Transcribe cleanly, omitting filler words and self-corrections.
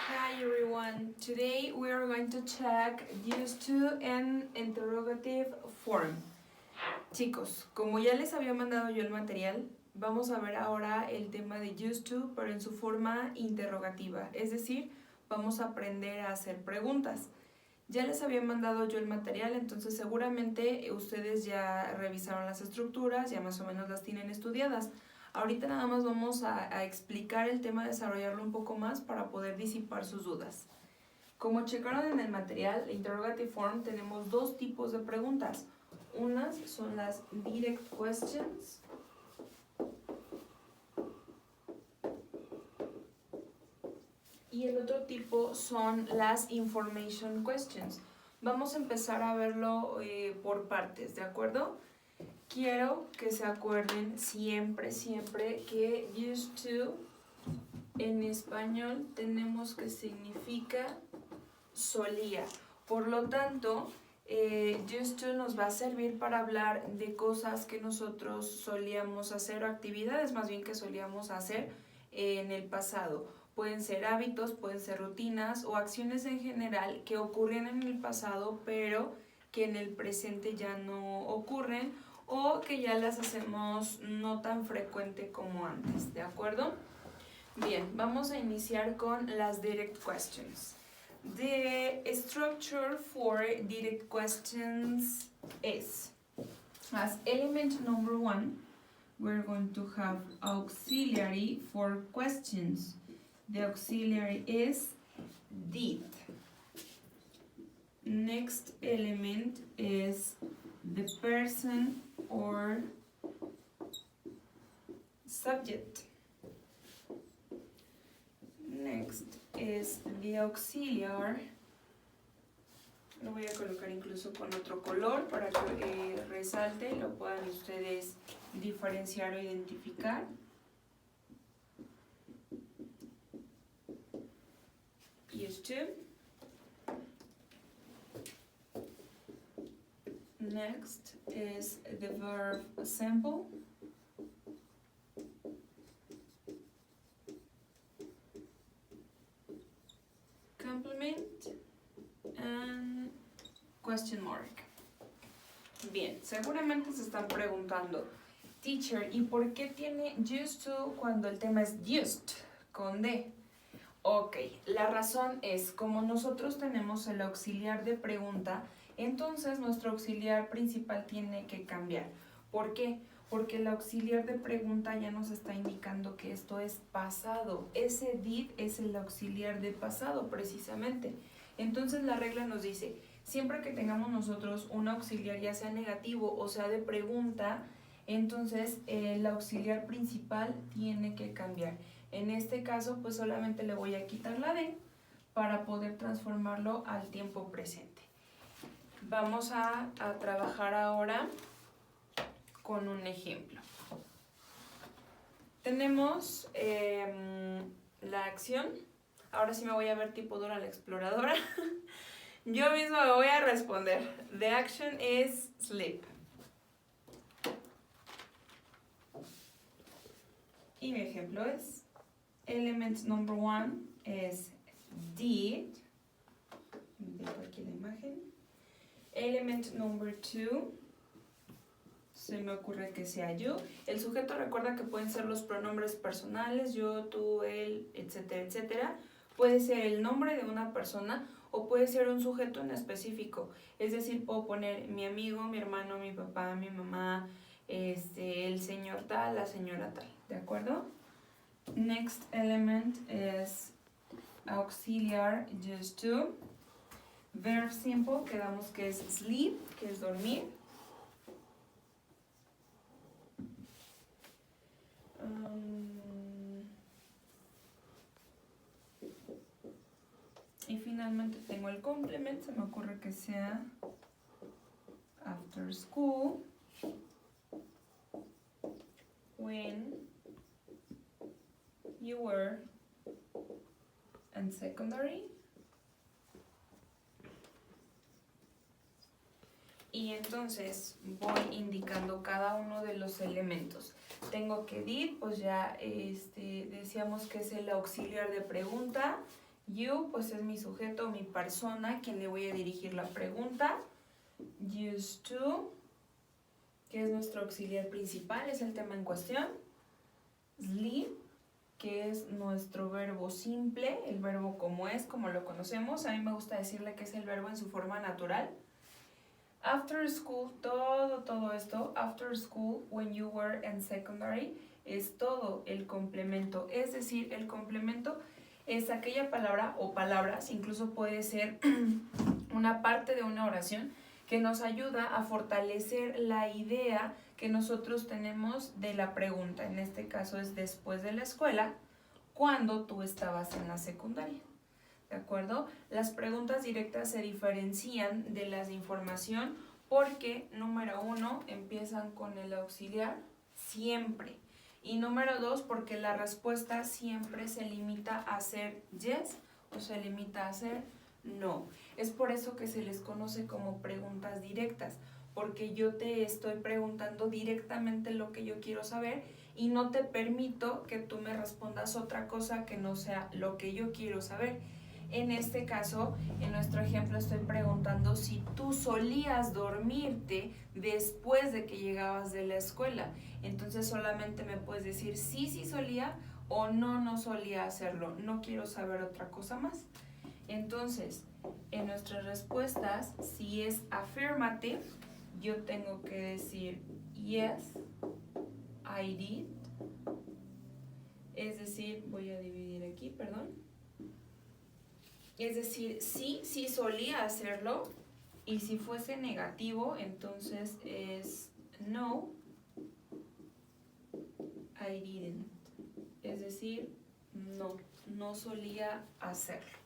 Hi everyone. Today we are going to check used to and interrogative form. Chicos, como ya les había mandado yo el material, vamos a ver ahora el tema de used to, pero en su forma interrogativa. Es decir, vamos a aprender a hacer preguntas. Ya les había mandado yo el material, entonces seguramente ustedes ya revisaron las estructuras, ya más o menos las tienen estudiadas. Ahorita nada más vamos a explicar el tema, desarrollarlo un poco más para poder disipar sus dudas. Como checaron en el material, la interrogative form, tenemos dos tipos de preguntas. Unas son las direct questions y el otro tipo son las information questions. Vamos a empezar a verlo por partes, ¿de acuerdo? Quiero que se acuerden siempre que used to en español tenemos que significa solía. Por lo tanto, used to nos va a servir para hablar de cosas que nosotros solíamos hacer o actividades más bien que solíamos hacer en el pasado. Pueden ser hábitos, pueden ser rutinas o acciones en general que ocurrían en el pasado pero que en el presente ya no ocurren o que ya las hacemos no tan frecuente como antes, ¿de acuerdo? Bien, vamos a iniciar con las direct questions. The structure for direct questions is, as element number 1, we're going to have auxiliary for questions. The auxiliary is did. Next element is the person or subject. Next is the auxiliar. Lo voy a colocar incluso con otro color para que resalte y lo puedan ustedes diferenciar o identificar. Used to. Next is the verb sample. Complement and question mark. Bien, seguramente se están preguntando, teacher, ¿y por qué tiene used to cuando el tema es used con D? Ok, la razón es, como nosotros tenemos el auxiliar de pregunta, entonces nuestro auxiliar principal tiene que cambiar. ¿Por qué? Porque el auxiliar de pregunta ya nos está indicando que esto es pasado. Ese did es el auxiliar de pasado, precisamente. Entonces la regla nos dice, siempre que tengamos nosotros un auxiliar, ya sea negativo o sea de pregunta, entonces el auxiliar principal tiene que cambiar. En este caso, pues solamente le voy a quitar la D para poder transformarlo al tiempo presente. Vamos a trabajar ahora con un ejemplo. Tenemos la acción. Ahora sí me voy a ver tipo Dora la exploradora. Yo misma me voy a responder. The action is sleep. Y mi ejemplo es, element number 1 es did. Dejo aquí la imagen. Element number 2, se me ocurre que sea yo. El sujeto, recuerda que pueden ser los pronombres personales, yo, tú, él, etcétera, etcétera. Puede ser el nombre de una persona o puede ser un sujeto en específico. Es decir, puedo poner mi amigo, mi hermano, mi papá, mi mamá, el señor tal, la señora tal. ¿De acuerdo? Next element is auxiliar used to. Verb simple, quedamos que es sleep, que es dormir. Y finalmente tengo el complement, se me ocurre que sea after school, when you were in secondary. Y entonces voy indicando cada uno de los elementos. Tengo que did, pues ya decíamos que es el auxiliar de pregunta, You, pues es mi sujeto, mi persona, quien le voy a dirigir la pregunta. Used to, que es nuestro auxiliar principal, es el tema en cuestión. Sleep, que es nuestro verbo simple, el verbo como es, como lo conocemos. A mí me gusta decirle que es el verbo en su forma natural. After school, todo esto, after school, when you were in secondary, es todo el complemento. Es decir, el complemento es aquella palabra o palabras, incluso puede ser una parte de una oración que nos ayuda a fortalecer la idea que nosotros tenemos de la pregunta. En este caso es después de la escuela, cuando tú estabas en la secundaria. ¿De acuerdo? Las preguntas directas se diferencian de las de información porque, número 1, empiezan con el auxiliar siempre. Y número 2, porque la respuesta siempre se limita a ser yes o se limita a ser no. Es por eso que se les conoce como preguntas directas, porque yo te estoy preguntando directamente lo que yo quiero saber y no te permito que tú me respondas otra cosa que no sea lo que yo quiero saber. En este caso, en nuestro ejemplo, estoy preguntando si tú solías dormirte después de que llegabas de la escuela. Entonces solamente me puedes decir sí solía o no solía hacerlo. No quiero saber otra cosa más. Entonces, en nuestras respuestas, si es affirmative, yo tengo que decir yes, I did. Es decir, voy a dividir aquí, perdón. Es decir, sí solía hacerlo. Y si fuese negativo, entonces es no, I didn't. Es decir, no solía hacerlo.